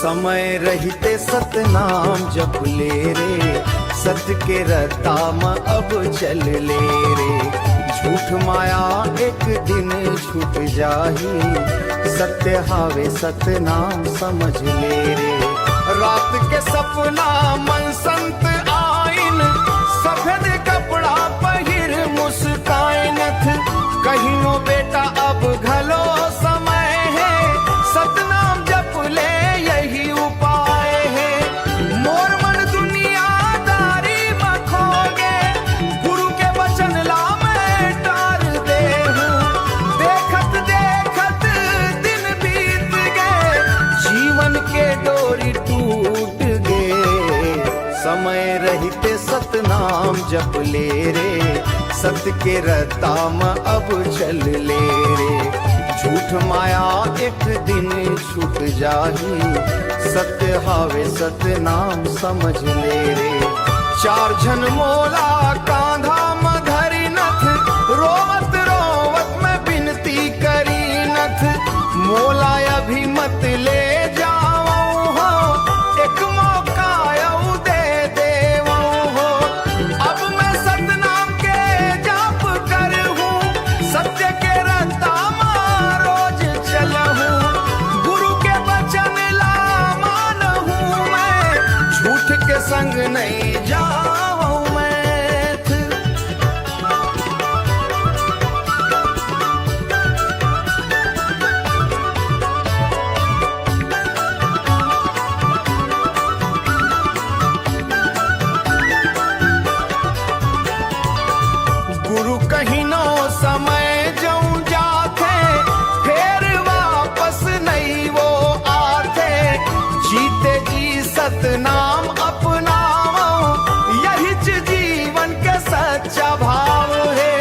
समय रहते सतनाम जप ले रे, सत्य के रताम अब चल ले रे। झूठ माया एक दिन छूट जाही, सत्य हावे सतनाम समझ ले रे। रात के सपना मन संत आइन, सफेद कपड़ा पहिर मुस्काइनथ। कहिनो बेटा अब घलो समय है, सतनाम जप ले यही उपाय है। मोर मन दुनियादारी में खोगे, गुरु के वचन ला मैं टार दे हूँ। देखत देखत दिन बीत गए, जीवन के डोरी टूट गए। समय रहते सतनाम जप ले रे, सत्य के रताम अब चल ले रे। झूठ माया एक दिन छूट जाही, सत्य हावे सतनाम समझ ले रे। चार जन मोला कांधा मधरी नथ, रोवत रोवत मैं विनती करी नथ। मोला अभी मत ले जाऊं हो, एक मौका यूं दे देवूं हो। अब मैं सतनाम के जाप करूं, सत्य के रता रोज चलूं। गुरु के वचन ला मानूं मैं, झूठ के संग नहीं जाऊं मैं। गुरु कहिनो समय जाऊं जाते, फिर वापस नहीं वो आते। जीते जी सतनाम अपनाओ, यही जीवन का सच्चा भाव है।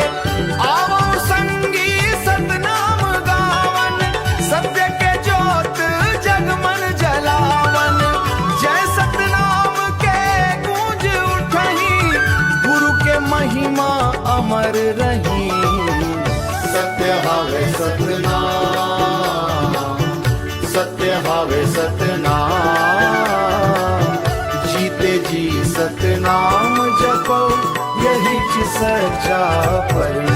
आओ संगी सतनाम गावन, सत्य के ज्योत जगमन जलावन। जय सतनाम के गूंज उठही, गुरु के महिमा अमर रही। सत्य हावे सतनाम, सत्य हावे सतनाम। जीते जी सतनाम जपो, यही सच्चा परिणाम।